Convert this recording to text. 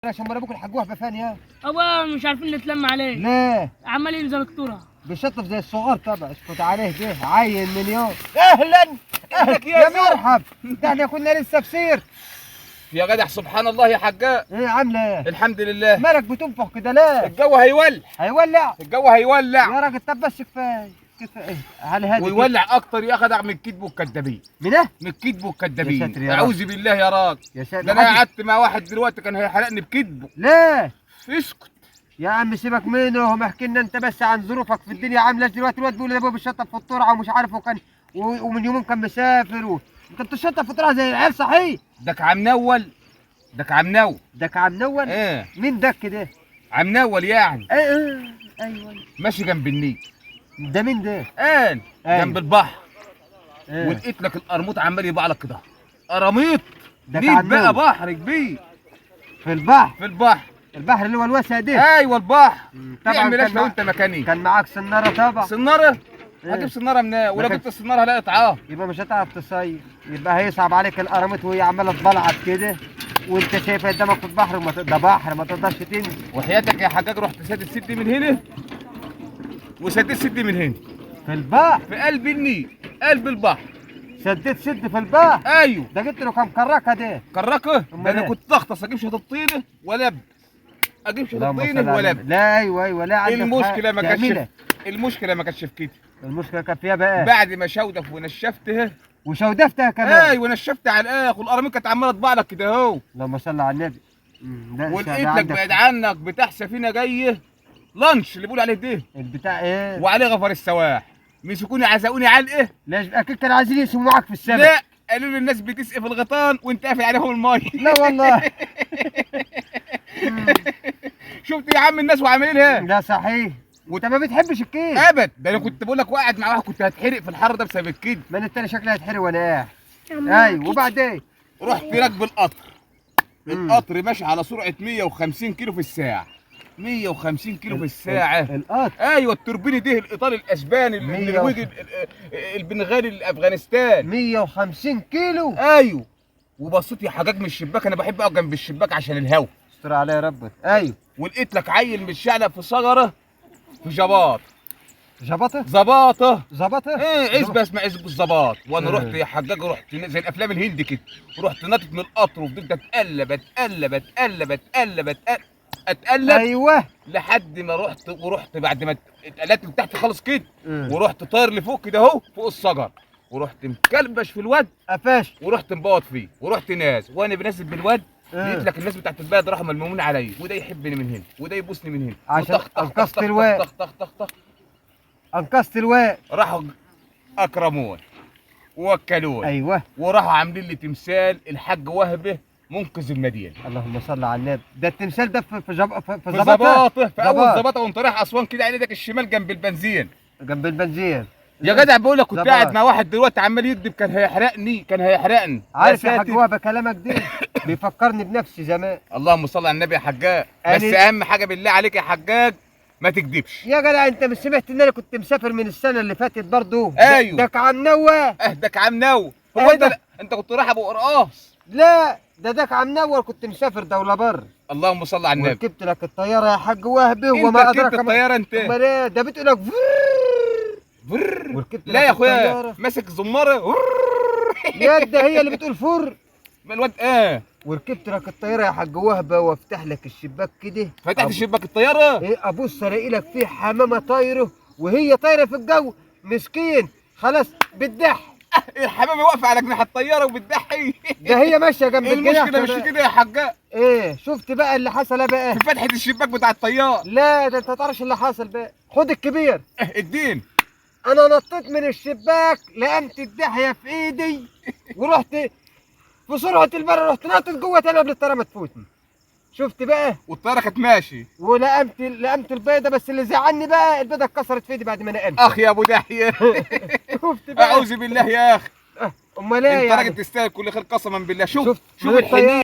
عشان مرة ابوك الحاج وهبه ثانيه. ابا مش عارفين نتلم عليه. ليه؟ عمال ينزل الكوره بيشطف زي الصغار طبعا. اسكت عليه ده عين مليون. اهلا اهلا يا مرحب. ده احنا كنا لسه بسير يا جدع سبحان الله يا حجاج. ايه عامله ايه؟ الحمد لله. مالك بتنفخ كده ليه؟ الجو هيولع. هيولع؟ الجو هيولع يا راجل طب بس كفايه كفايه. هل هذا ويولع اكتر يا جدع من الكذب والكذابين. من ايه؟ من الكذب يا ساتر والكذابين. يا رب. اعوذ بالله يا راجل. يا ساتر. ده انا قعدت مع واحد دلوقتي كان هيحرقني بكذبه. ليه؟ اسكت يا عم سيبك منه، هم احكي لنا انت بس عن ظروفك في الدنيا عامله دلوقتي. الواد بيقول ابوه بيشطف في الطرعه ومش عارف وكان ومن يومين كان مسافر انت بتشطف في الطرعه زي العيال صحيح؟ دك عم نول. دك عم نول. دك عم نول؟ ايه مين دك ده؟ عم نول يعني. ايه ايوه. ماشي جنب النيل. ده مين ده؟ قال أيوة. جنب البحر. ايه؟ ولقيت لك القرموط عمال يبقى لك كده قراميط. دك نيل عم بقى نول. بحر كبير. في البحر؟ في البحر. البحر اللي هو الواسع ده؟ ايوه البحر. طبعا تعمل كان لو انت مكاني. كان معاك سناره طبعا. سناره؟ إيه؟ هجيب سناره منين؟ ولو ما جبت السناره هلاقي طعام. يبقى مش هتعرف تصيد، يبقى هيصعب عليك القراميط وهي عماله تبلعط كده وانت شايف قدامك في البحر ده بحر ما تقدرش تنزل. وحياتك يا حجاج رحت سادد سدي من هنا وسديت سدي من هنا في البحر؟ في قلب النيل قلب البحر. سديت سد في البحر؟ ايوه. ده جبت له كام كراكه ده؟ كراكه؟ أمال ده انا إيه؟ كنت اغطس اجيب شهاده طينه ولب. اجيب شهاده اللهم صل طينه على ولب. النبي. لا ايوه لا عندك المشكله ما كانتش تعملها. المشكله ما كانتش في كده. المشكله كانت فيها بقى بعد ما شودف ونشفتها. وشودفتها كمان. ايوه نشفتها على الاخر والقراميط كانت عماله تطبع لك كده اهو. اللهم صل على النبي. ولقيت لك بعد عنك بتاع سفينه جايه لانش اللي بيقول عليه ده البتاع ايه؟ وعليه غفر السواح. مسكوني عزقوني علقه. ليش اكيد كانوا عايزين يسموا معاك في السمك؟ لا قالوا لي الناس بتسقي في الغيطان وانت قافل عليهم الميه. لا والله. شفت يا عم الناس وعاملينها. لا صحيح. وانت ما بتحبش الكيد ابد. ده انا كنت بقول لك وقعد مع واحد كنت هتحرق في الحر ده بسبب الكيد. ما التاني شكلها هيتحرق وانا قاعد. ايوه وبعدين؟ رحت راكب القطر. القطر ماشي على سرعه 150 كيلو في الساعه. 150 كيلو في الساعه. القطر؟ ايوه التوربيني ده الايطالي الاسباني النرويجي البنغالي الافغانستان. 150 كيلو؟ ايوه. وبصيت يا حجاج من الشباك. انا بحب اقف جنب الشباك عشان الهوا. استر عليا يا ربك. ايوه. ولقيت لك عيل متشعلق في شجره في جباط. ظبطه؟ ظباطه. ايه عزبه اسمها عزبه الظباط. وانا إيه. رحت يا حجاج رحت زي الافلام الهندي كده. رحت نطت من القطر وفضلت اتقلب ايوه لحد ما ورحت بعد ما اتقلبت من تحت خالص كده. ورحت طاير لفوق كده اهو فوق الشجر. ورحت مكلبش في الواد قفاش ورحت مبوط فيه ورحت نازل. وانا بنازل بالواد لقيت لك الناس بتاعت البلد راحوا ملمومين عليا. وده يحبني من هنا وده يبوسني من هنا عشان انقذت الواد. انقذت الواد. راحوا اكرموني ووكلوني. ايوه. وراحوا عاملين لي تمثال الحاج وهبه منقذ المدينه. اللهم صل على النبي. ده التمثال ده في زباطه. في اول زباط. زباطه وانت رايح اسوان كده على ايدك الشمال جنب البنزين. جنب البنزين. يا جدع بقول لك كنت زباط. قاعد مع واحد دلوقتي عمال يكذب كان هيحرقني. عارف يا يا حاج ساتر. وهبه كلامك ده بيفكرني بنفسي زمان. اللهم صل على النبي يا حجاج. بس اهم حاجه بالله عليك يا حجاج ما تكذبش. يا جدع انت مش سمعت ان انا كنت مسافر من السنه اللي فاتت برضه؟ ايوه. ده عم نوى. اهدك عم نو. هو إيه انت ده؟ انت كنت رايح ابو قرقاص. لا ده عم نور كنت مسافر دوله بر. اللهم صل على النبي. وركبت لك الطياره يا حاج وهبه انت وما ركبت ادراك الطياره انت. امال ايه ده بتقول لك وركبت لا لك يا اخويا الطيارة. ماسك زماره. يد هي اللي بتقول فر. الواد وركبت لك الطياره يا حاج وهبه وافتح لك الشباك كده. فتحت شباك الطياره. ايه ابص الاقي لك فيه حمامه طايره وهي طايره في الجو مسكين خلاص بتضح. الحمامه واقفه على جناح الطياره وبتضحي. ده هي ماشيه جنب الجناح. المشكله مش كده يا حاجه. ايه شفت بقى اللي حصل بقى؟ في فتحه الشباك بتاع الطيار. لا ده انت تعرفش اللي حصل بقى. خد الكبير. الدين. انا نطيت من الشباك لقمت الدحيه في ايدي ورحت في سرعه البر رحت ناطط جوه تاني قبل الطياره ما تفوتني. شفت بقى؟ والطياره كانت ماشي. لقمت البيضه بس اللي زعلني بقى البيضه اتكسرت في ايدي بعد ما نقمت. اخ يا ابو دحيه. شفت بقى؟ اعوذ بالله يا اخي. امال ايه انت يعني؟ راجل تستاهل كل خير قسما بالله. شوف شفت الحنيه.